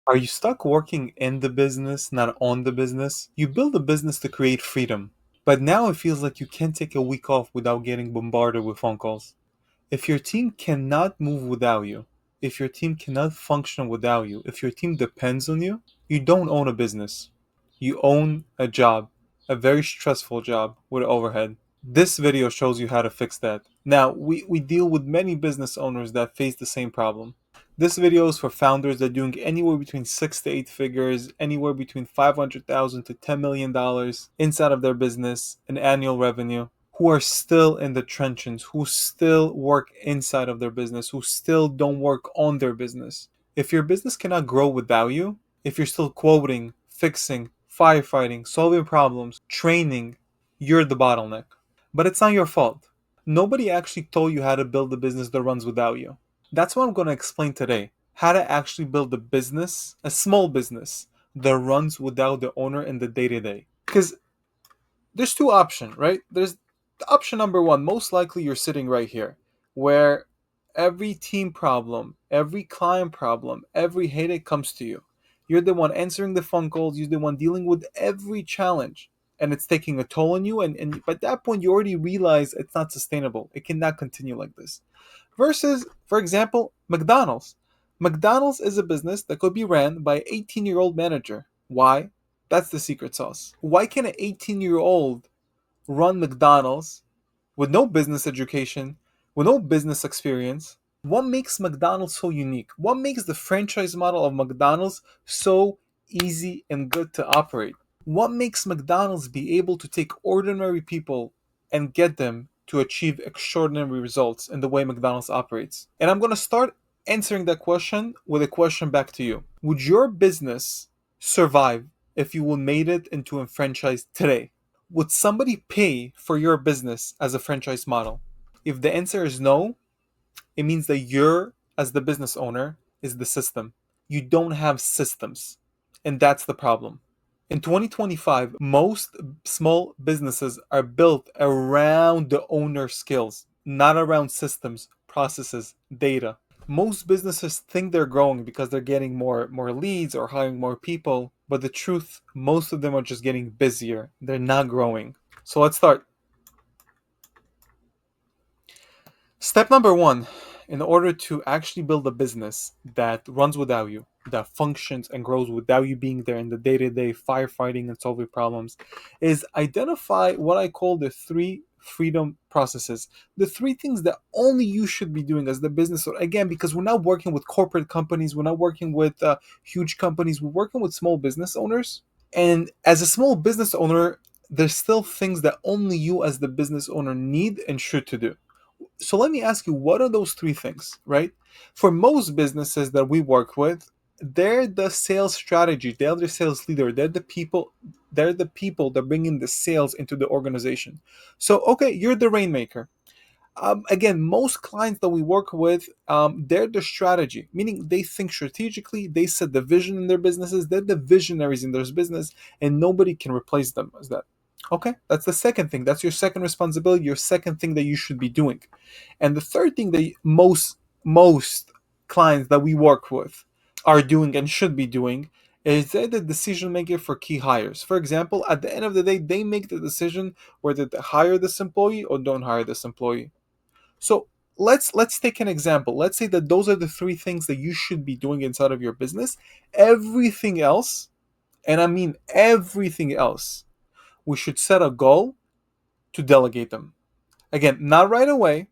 Are you stuck working in the business, not on the business? You build a business to create freedom, but now it feels like you can't take a week off without getting bombarded with phone calls. If your team cannot move without you, if your team cannot function without you, if your team depends on you, you don't own a business. You own a job, a very stressful job with overhead. This video shows you how to fix that. Now, we deal with many business owners that face the same problem. This video is for founders that are doing anywhere between 6 to 8 figures, anywhere between 500,000 to $10 million inside of their business in annual revenue, who are still in the trenches, who still work inside of their business, who still don't work on their business. If your business cannot grow without you, if you're still quoting, fixing, firefighting, solving problems, training, you're the bottleneck. But it's not your fault. Nobody actually told you how to build a business that runs without you. That's what I'm going to explain today. How to actually build a business, a small business, that runs without the owner in the day to day. Because there's two options, right? There's the option number one, most likely you're sitting right here, where every team problem, every client problem, every headache comes to you. You're the one answering the phone calls, you're the one dealing with every challenge, and it's taking a toll on you. And by that point, you already realize it's not sustainable. It cannot continue like this. Versus, for example, McDonald's. McDonald's is a business that could be ran by an 18-year-old manager. Why? That's the secret sauce. Why can an 18-year-old run McDonald's with no business education, with no business experience? What makes McDonald's so unique? What makes the franchise model of McDonald's so easy and good to operate? What makes McDonald's be able to take ordinary people and get them to achieve extraordinary results in the way McDonald's operates? And I'm going to start answering that question with a question back to you. Would your business survive if you made it into a franchise today? Would somebody pay for your business as a franchise model? If the answer is no, it means that you're, as the business owner, is the system. You don't have systems. And that's the problem. In 2025, most small businesses are built around the owner skills, not around systems, processes, data. Most businesses think they're growing because they're getting more leads or hiring more people, but the truth, most of them are just getting busier. They're not growing. So let's start. Step number one, in order to actually build a business that runs without you, that functions and grows without you being there in the day to day firefighting and solving problems, is identify what I call the three freedom processes. The three things that only you should be doing as the business. Again, because we're not working with corporate companies, we're not working with huge companies, we're working with small business owners. And as a small business owner, there's still things that only you as the business owner need and should to do. So let me ask you, what are those three things, right? For most businesses that we work with, they're the sales strategy, they're the sales leader, they're the people that bring in the sales into the organization. So okay, you're the rainmaker. Again, most clients that we work with, they're the strategy, meaning they think strategically, they set the vision in their businesses, they're the visionaries in their business, and nobody can replace them as that. Okay, that's the second thing. That's your second responsibility, your second thing that you should be doing. And the third thing that most clients that we work with are doing and should be doing is they're the decision maker for key hires. For example, at the end of the day, they make the decision whether to hire this employee or don't hire this employee. So let's take an example. Let's say that those are the three things that you should be doing inside of your business. Everything else, and I mean everything else, we should set a goal to delegate them. Again, not right away,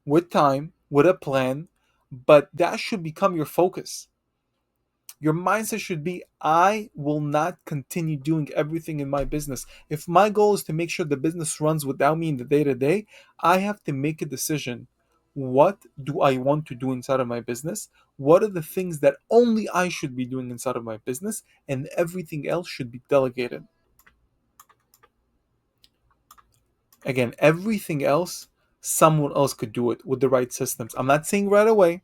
with time, with a plan, but that should become your focus. Your mindset should be, I will not continue doing everything in my business. If my goal is to make sure the business runs without me in the day to day, I have to make a decision. What do I want to do inside of my business? What are the things that only I should be doing inside of my business? And everything else should be delegated. Again, everything else, someone else could do it with the right systems. I'm not saying right away.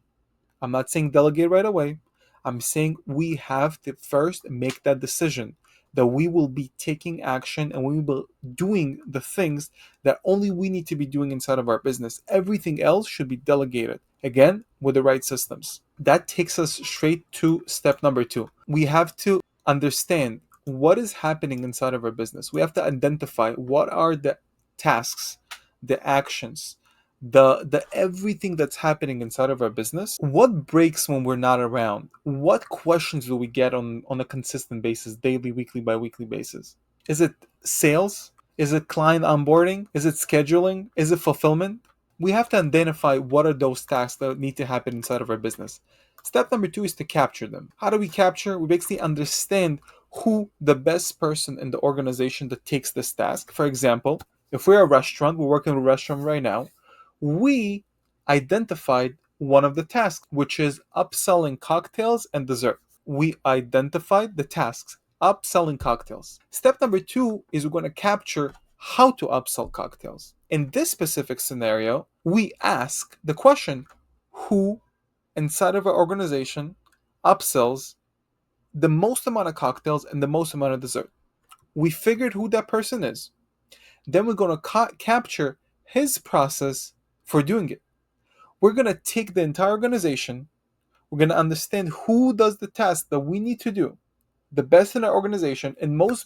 I'm not saying delegate right away. I'm saying we have to first make that decision. that we will be taking action and we will be doing the things that only we need to be doing inside of our business. Everything else should be delegated. Again, with the right systems. That takes us straight to step number two. We have to understand what is happening inside of our business. We have to identify what are the tasks, the actions, the everything that's happening inside of our business. What breaks when we're not around? What questions do we get on a consistent basis, daily, weekly, bi-weekly basis? Is it sales? Is it client onboarding? Is it scheduling? Is it fulfillment? We have to identify what are those tasks that need to happen inside of our business. Step number two is to capture them. How do we capture? We basically understand who the best person in the organization that takes this task. For example, if we're a restaurant, we're working with a restaurant right now, we identified one of the tasks, which is upselling cocktails and dessert. We identified the tasks, upselling cocktails. Step number two is we're going to capture how to upsell cocktails. In this specific scenario, we ask the question, who inside of our organization upsells the most amount of cocktails and the most amount of dessert? We figured who that person is. Then we're going to capture his process for doing it. We're going to take the entire organization. We're going to understand who does the task that we need to do the best in our organization. In most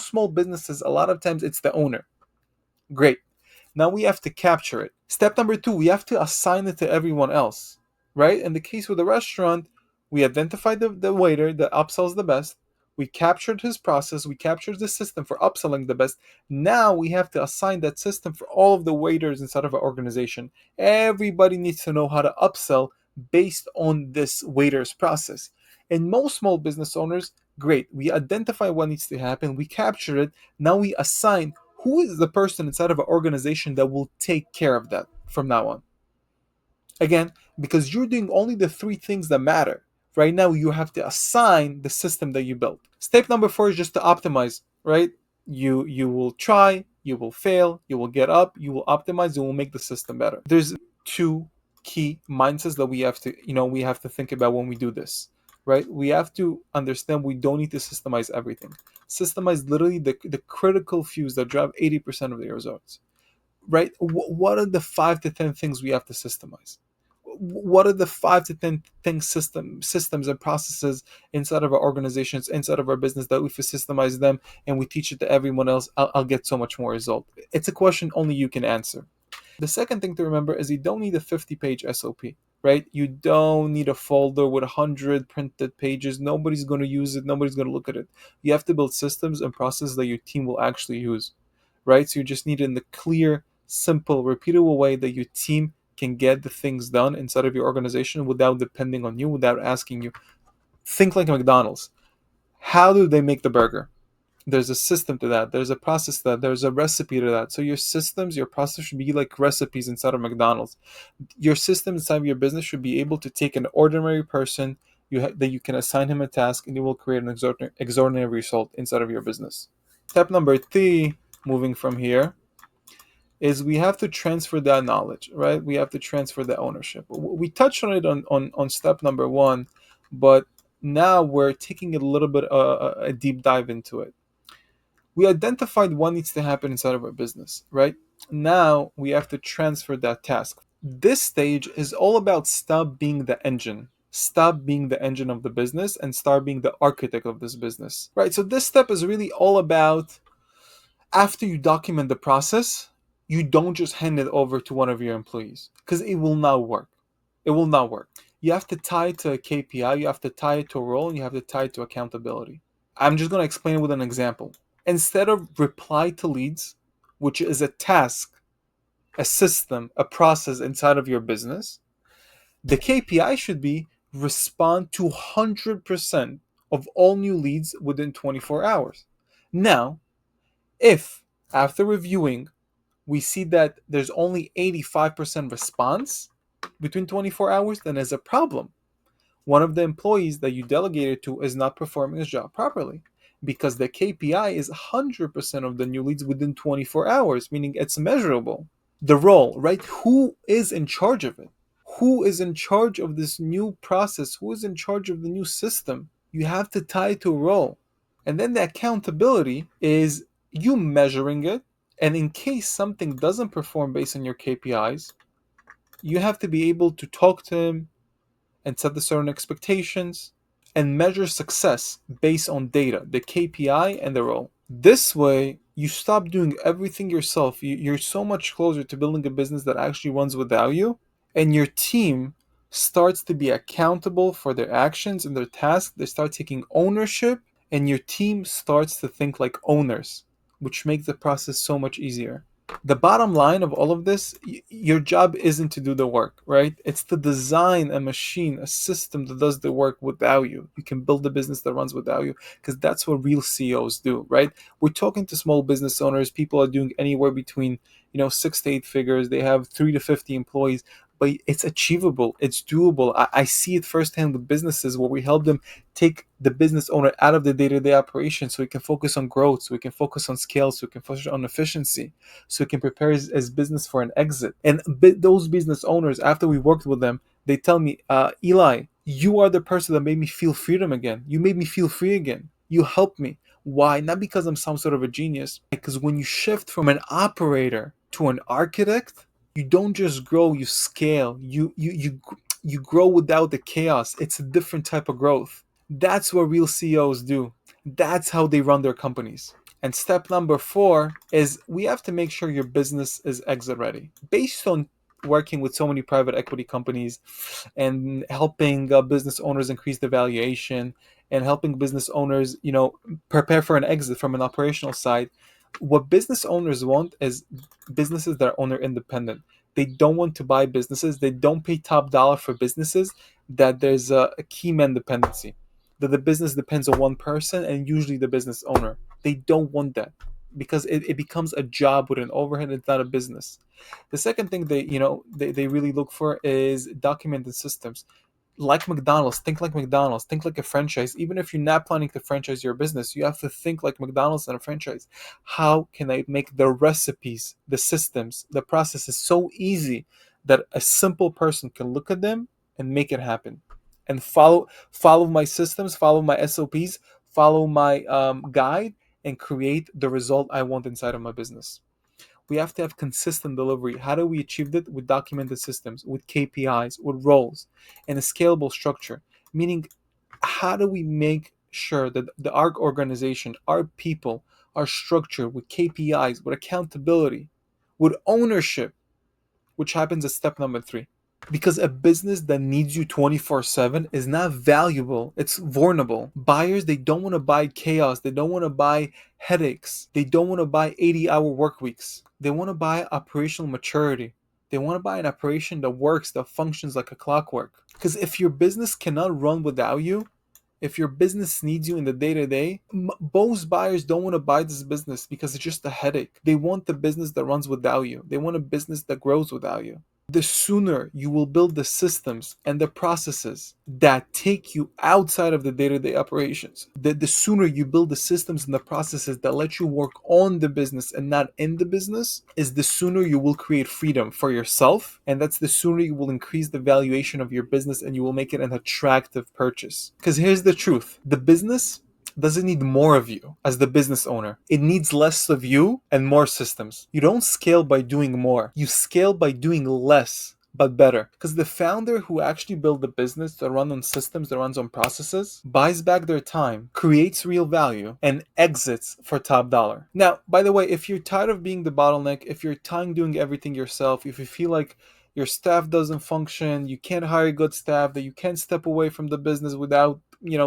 small businesses, a lot of times it's the owner. Great. Now we have to capture it. Step number two, we have to assign it to everyone else, right? In the case with the restaurant, we identified the waiter that upsells the best. We captured his process. We captured the system for upselling the best. Now we have to assign that system for all of the waiters inside of our organization. Everybody needs to know how to upsell based on this waiter's process. And most small business owners, great. We identify what needs to happen. We capture it. Now we assign who is the person inside of an organization that will take care of that from now on. Again, because you're doing only the three things that matter. Right now, you have to assign the system that you built. Step number four is just to optimize, right? You will try, you will fail, you will get up, you will optimize, you will make the system better. There's two key mindsets that we have to think about when we do this, right? We have to understand we don't need to systemize everything. Systemize literally the critical fews that drive 80% of the results, right? What are the 5 to 10 things we have to systemize? What are the 5 to 10 things, systems and processes inside of our organizations, inside of our business, that if we systemize them and we teach it to everyone else, I'll get so much more result? It's a question only you can answer. The second thing to remember is you don't need a 50-page SOP, right? You don't need a folder with 100 printed pages. Nobody's going to use it. Nobody's going to look at it. You have to build systems and processes that your team will actually use, right? So you just need it in the clear, simple, repeatable way that your team can get the things done inside of your organization without depending on you, without asking you. Think like McDonald's. How do they make the burger? There's a system to that. There's a process to that. There's a recipe to that. So your systems, your process should be like recipes inside of McDonald's. Your system inside of your business should be able to take an ordinary person that you can assign him a task, and it will create an extraordinary result inside of your business. Step number 3, moving from here, is we have to transfer that knowledge, right? We have to transfer the ownership. We touched on it on step number 1, but now we're taking a little bit a deep dive into it. We identified what needs to happen inside of our business, right? Now we have to transfer that task. This stage is all about stop being the engine. Stop being the engine of the business and start being the architect of this business, right? So this step is really all about, after you document the process, you don't just hand it over to one of your employees, because it will not work. It will not work. You have to tie it to a KPI, you have to tie it to a role, and you have to tie it to accountability. I'm just going to explain it with an example. Instead of reply to leads, which is a task, a system, a process inside of your business, the KPI should be respond to 100% of all new leads within 24 hours. Now, if after reviewing we see that there's only 85% response between 24 hours, then there's a problem. One of the employees that you delegated to is not performing his job properly, because the KPI is 100% of the new leads within 24 hours, meaning it's measurable. The role, right? Who is in charge of it? Who is in charge of this new process? Who is in charge of the new system? You have to tie it to a role. And then the accountability is you measuring it. And in case something doesn't perform based on your KPIs, you have to be able to talk to him and set the certain expectations and measure success based on data, the KPI and the role. This way, you stop doing everything yourself. You're so much closer to building a business that actually runs with value, and your team starts to be accountable for their actions and their tasks. They start taking ownership, and your team starts to think like owners, which makes the process so much easier. The bottom line of all of this, your job isn't to do the work, right? It's to design a machine, a system that does the work without you. You can build a business that runs without you, because that's what real CEOs do, right? We're talking to small business owners. People are doing anywhere between 6 to 8 figures. They have 3 to 50 employees, but it's achievable. It's doable. I see it firsthand with businesses where we help them take the business owner out of the day-to-day operation so he can focus on growth, so he can focus on scale, so he can focus on efficiency, so he can prepare his business for an exit. And those business owners, after we worked with them, they tell me, Eli, you are the person that made me feel freedom again. You made me feel free again. You helped me. Why? Not because I'm some sort of a genius. Because when you shift from an operator to an architect, you don't just grow, you scale. You grow without the chaos. It's a different type of growth. That's what real CEOs do. That's how they run their companies. And step number 4 is we have to make sure your business is exit ready. Based on working with so many private equity companies and helping business owners increase the valuation and helping business owners, prepare for an exit from an operational side, what business owners want is businesses that are owner independent. They don't want to buy businesses. They don't pay top dollar for businesses that there's a key man dependency, that the business depends on one person and usually the business owner. They don't want that because it becomes a job with an overhead. It's not a business. The second thing they really look for is documented systems. Like McDonald's, think like McDonald's, think like a franchise. Even if you're not planning to franchise your business, you have to think like McDonald's and a franchise. How can I make the recipes, the systems, the processes so easy that a simple person can look at them and make it happen? And follow my systems, follow my SOPs, follow my guide, and create the result I want inside of my business. We have to have consistent delivery. How do we achieve that? With documented systems, with KPIs, with roles, and a scalable structure. Meaning, how do we make sure that our organization, our people, are structured with KPIs, with accountability, with ownership, which happens at step number 3. Because a business that needs you 24/7 is not valuable, it's vulnerable. Buyers, they don't want to buy chaos, they don't want to buy headaches, they don't want to buy 80-hour work weeks. They want to buy operational maturity. They want to buy an operation that works, that functions like a clockwork. Because if your business cannot run without you, if your business needs you in the day to day, most buyers don't want to buy this business because it's just a headache. They want the business that runs without you. They want a business that grows without you. The sooner you will build the systems and the processes that take you outside of the day-to-day operations, the sooner you build the systems and the processes that let you work on the business and not in the business, is the sooner you will create freedom for yourself, and that's the sooner you will increase the valuation of your business and you will make it an attractive purchase. Because here's the truth, the business doesn't need more of you as the business owner. It needs less of you and more systems. You don't scale by doing more. You scale by doing less, but better. Because the founder who actually built the business that runs on systems, that runs on processes, buys back their time, creates real value, and exits for top dollar. Now, by the way, if you're tired of being the bottleneck, if you're tired of doing everything yourself, if you feel like your staff doesn't function, you can't hire good staff, that you can't step away from the business without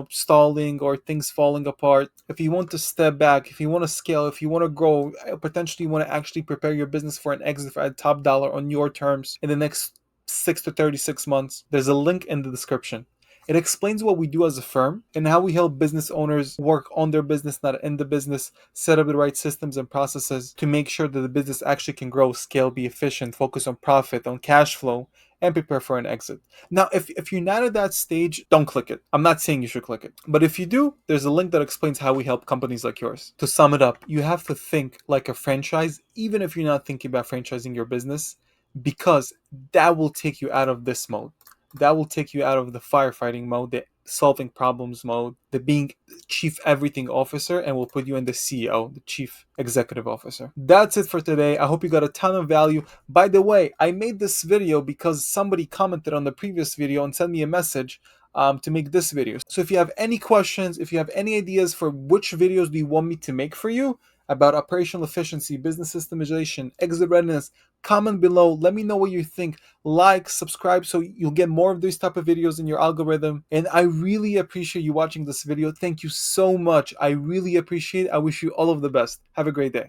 stalling or things falling apart, if you want to step back, if you want to scale, if you want to grow, potentially you want to actually prepare your business for an exit at top dollar on your terms in the next 6 to 36 months, there's a link in the description. It explains what we do as a firm and how we help business owners work on their business, not in the business, set up the right systems and processes to make sure that the business actually can grow, scale, be efficient, focus on profit, on cash flow, and prepare for an exit. Now, if you're not at that stage, don't click it. I'm not saying you should click it. But if you do, there's a link that explains how we help companies like yours. To sum it up, you have to think like a franchise, even if you're not thinking about franchising your business, because that will take you out of this mode. That will take you out of the firefighting mode, the solving problems mode, the being chief everything officer, and we'll put you in the CEO, the chief executive officer. That's it for today. I hope you got a ton of value. By the way, I made this video because somebody commented on the previous video and sent me a message to make this video. So if you have any questions, if you have any ideas for which videos do you want me to make for you about operational efficiency, business systemization, exit readiness, comment below. Let me know what you think. Like, subscribe so you'll get more of these type of videos in your algorithm. And I really appreciate you watching this video. Thank you so much. I really appreciate it. I wish you all of the best. Have a great day.